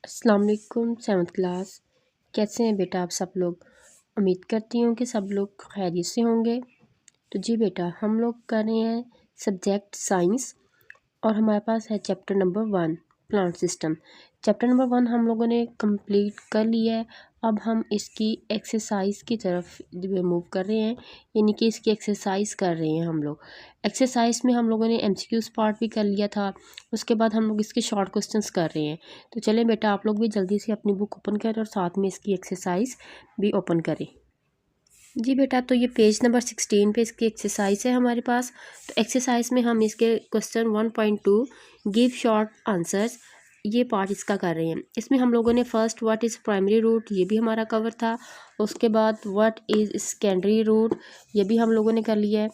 अस्सलाम वालेकुम 7th class. कैसे हैं बेटा आप सब लोग? उम्मीद करती हूँ कि सब लोग खैरियत से होंगे। तो जी बेटा, हम लोग कर रहे हैं सब्जेक्ट साइंस और हमारे पास है chapter number 1 plant system. Chapter number 1 हम लोगों ने कंप्लीट कर लिया है। अब हम इसकी एक्सरसाइज की तरफ मूव कर रहे हैं, यानी कि इसकी एक्सरसाइज कर रहे हैं हम लोग। एक्सरसाइज में हम लोगों ने एमसीक्यूज पार्ट भी कर लिया था, उसके बाद हम लोग इसके शॉर्ट क्वेश्चंस कर रहे हैं। तो चलें बेटा, आप लोग भी जल्दी से अपनी बुक ओपन करें और साथ में इसकी एक्सरसाइज भी ओपन करें। जी बेटा, तो ये पेज नंबर 16 पे इसकी एक्सरसाइज है हमारे पास। तो एक्सरसाइज में हम इसके क्वेश्चन 1.2 गिव शॉर्ट आंसर्स, ये पार्ट इसका कर रहे हैं। इसमें हम लोगों ने first what is primary root, ये भी हमारा कवर था। उसके बाद व्हाट इज़ सेकेंडरी रूट, ये भी हम लोगों ने कर लिया है।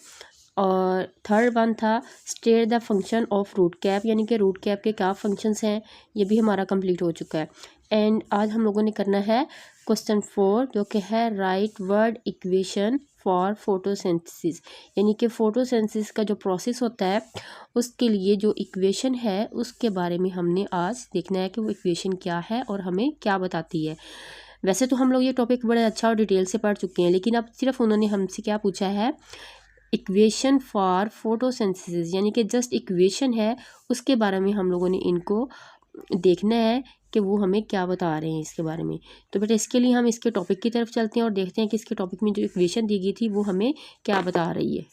और थर्ड वन था state the function of root cap, यानी कि रूट कैप के क्या फंक्शंस हैं, ये भी हमारा कंप्लीट हो चुका है। एंड आज हम लोगों ने करना है क्वेश्चन 4, जो कि है right word equation for photosynthesis, यानी कि फोटोसिंथेसिस का जो प्रोसेस होता है उसके लिए जो इक्वेशन है उसके बारे में हमने आज देखना है कि वो इक्वेशन क्या है और हमें क्या बताती है। वैसे तो हम लोग ये टॉपिक बड़े अच्छा और डिटेल से पढ़ चुके हैं, लेकिन अब सिर्फ उन्होंने हमसे क्या पूछा है, इक्वेशन फॉर फोटोसिंथेसिस, यानी कि जस्ट इक्वेशन है, उसके बारे में हम लोगों ने इनको देखना है कि वो हमें क्या बता रहे हैं इसके बारे में। तो बेटा इसके लिए हम इसके टॉपिक की तरफ चलते हैं और देखते हैं कि इसके टॉपिक में जो इक्वेशन दी गई थी वो हमें क्या बता रही है।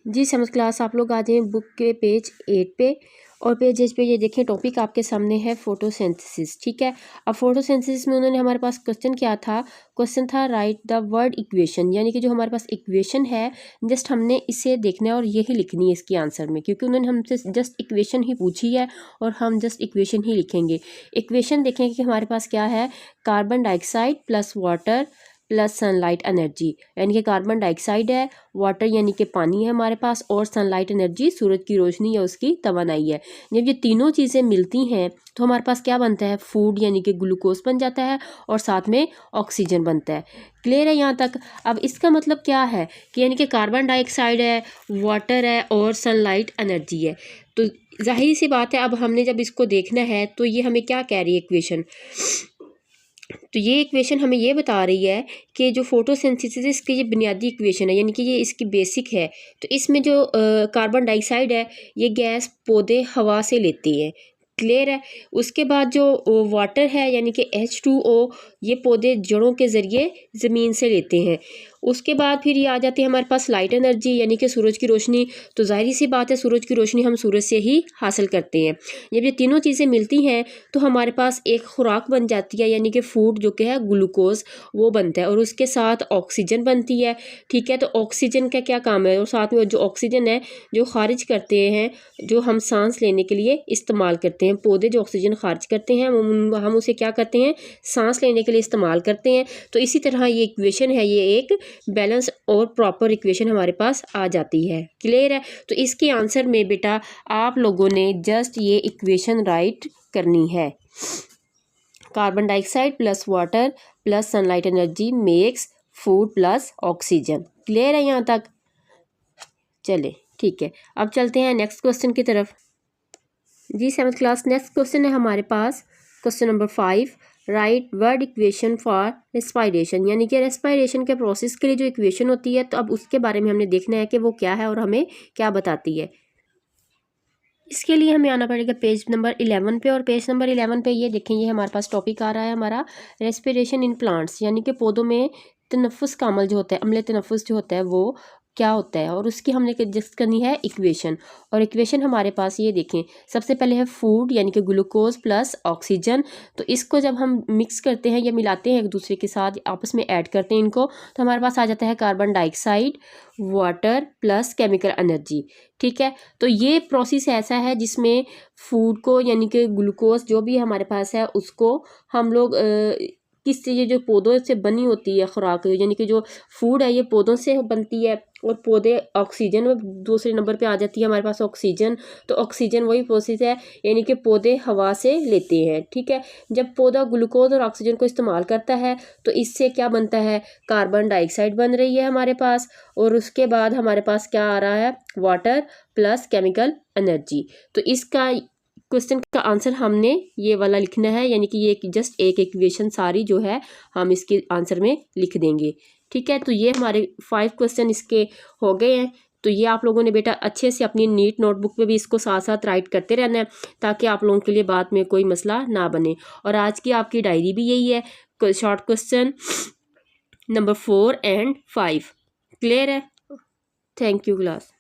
जी समझ क्लास, आप लोग आ जाएं बुक के पेज 8 पे, और पेज 8 पे ये देखें टॉपिक आपके सामने है फोटोसिंथेसिस। ठीक है, अब फोटोसिंथेसिस में उन्होंने हमारे पास क्वेश्चन क्या था, क्वेश्चन था राइट द वर्ड इक्वेशन, यानी कि जो हमारे पास इक्वेशन है जस्ट हमने इसे देखना है और यही लिखनी है इसके आंसर में, क्योंकि उन्होंने हमसे जस्ट इक्वेशन ही पूछी है और हम जस्ट इक्वेशन ही लिखेंगे। इक्वेशन देखेंगे कि हमारे पास क्या है, carbon dioxide plus water plus sunlight energy, यानी कि कार्बन डाइऑक्साइड है, वाटर यानी कि पानी है हमारे पास, और सनलाइट एनर्जी सूरज की रोशनी या उसकी तवानाई है। जब ये तीनों चीज़ें मिलती हैं तो हमारे पास क्या बनता है, फूड यानी कि ग्लूकोज बन जाता है और साथ में ऑक्सीजन बनता है। क्लियर है यहाँ तक? अब इसका मतलब क्या है कि यानी कि कार्बन डाइऑक्साइड है, वाटर है और सनलाइट एनर्जी है। तो जाहिर सी बात है, अब हमने जब इसको देखना है तो ये हमें क्या कह रही है इक्वेशन, तो ये इक्वेशन हमें ये बता रही है कि जो फोटोसिंथेसिस की ये बुनियादी इक्वेशन है, यानी कि ये इसकी बेसिक है। तो इसमें जो कार्बन डाइऑक्साइड है ये गैस पौधे हवा से लेते हैं। क्लियर है? उसके बाद जो वाटर है यानी कि H2O, ये पौधे जड़ों के ज़रिए ज़मीन से लेते हैं। उसके बाद फिर ये आ जाती है हमारे पास लाइट एनर्जी, यानी कि सूरज की रोशनी। तो जाहिर सी बात है सूरज की रोशनी हम सूरज से ही हासिल करते हैं। जब ये तीनों चीज़ें मिलती हैं तो हमारे पास एक खुराक बन जाती है, यानी कि फूड जो कि है ग्लूकोज वो बनता है, और उसके साथ ऑक्सीजन बनती है। ठीक है, तो ऑक्सीजन का क्या काम है, और साथ में जो ऑक्सीजन है जो खारिज करते हैं, जो हम सांस लेने के लिए इस्तेमाल करते हैं, पौधे जो ऑक्सीजन खारिज करते हैं हम उसे क्या करते हैं, सांस लेने के लिए इस्तेमाल करते हैं। तो इसी तरह ये इक्वेशन है, ये एक बैलेंस और प्रॉपर इक्वेशन हमारे पास आ जाती है। क्लियर है? तो इसके आंसर में बेटा आप लोगों ने जस्ट ये इक्वेशन राइट करनी है, carbon dioxide plus water plus sunlight energy makes food plus oxygen. Clear है यहाँ तक? चले ठीक है, अब चलते हैं नेक्स्ट क्वेश्चन की तरफ। जी 7th क्लास, नेक्स्ट क्वेश्चन है हमारे पास question number 5, write word equation for respiration, यानी कि रेस्पायरेशन के प्रोसेस के लिए जो इक्वेशन होती है, तो अब उसके बारे में हमने देखना है कि वो क्या है और हमें क्या बताती है। इसके लिए हमें आना पड़ेगा पेज नंबर 11 पे, और पेज नंबर 11 पे ये देखें, ये हमारे पास टॉपिक आ रहा है हमारा रेस्पिरेशन इन प्लांट्स, यानी कि पौधों में तनफ्फुस का अमल जो होता है, अमले तनफ्फुस जो होता है वो क्या होता है, और उसकी हमने जिक्र करनी है इक्वेशन। और इक्वेशन हमारे पास ये देखें, सबसे पहले है फूड यानी कि ग्लूकोज प्लस ऑक्सीजन। तो इसको जब हम मिक्स करते हैं या मिलाते हैं एक दूसरे के साथ, आपस में ऐड करते हैं इनको, तो हमारे पास आ जाता है carbon dioxide, water plus chemical energy. ठीक है, तो ये प्रोसेस ऐसा है जिसमें फूड को यानी कि ग्लूकोज जो भी हमारे पास है उसको हम लोग किस चीज़, जो पौधों से बनी होती है खुराक, यानी कि जो फूड है ये पौधों से बनती है, और पौधे ऑक्सीजन में दूसरे नंबर पे आ जाती है हमारे पास ऑक्सीजन। तो ऑक्सीजन वही प्रोसेस है, यानी कि पौधे हवा से लेते हैं। ठीक है, जब पौधा ग्लूकोज और ऑक्सीजन को इस्तेमाल करता है तो इससे क्या बनता है, कार्बन डाइऑक्साइड बन रही है हमारे पास, और उसके बाद हमारे पास क्या आ रहा है, वाटर प्लस केमिकल एनर्जी। तो इसका क्वेश्चन का आंसर हमने ये वाला लिखना है, यानी कि ये जस्ट एक इक्वेशन सारी जो है हम इसके आंसर में लिख देंगे। ठीक है, तो ये हमारे 5 क्वेश्चन इसके हो गए हैं। तो ये आप लोगों ने बेटा अच्छे से अपनी नीट नोटबुक पे भी इसको साथ साथ राइट करते रहना है, ताकि आप लोगों के लिए बाद में कोई मसला ना बने। और आज की आपकी डायरी भी यही है, short question number 4 and 5। Clear है? Thank you class.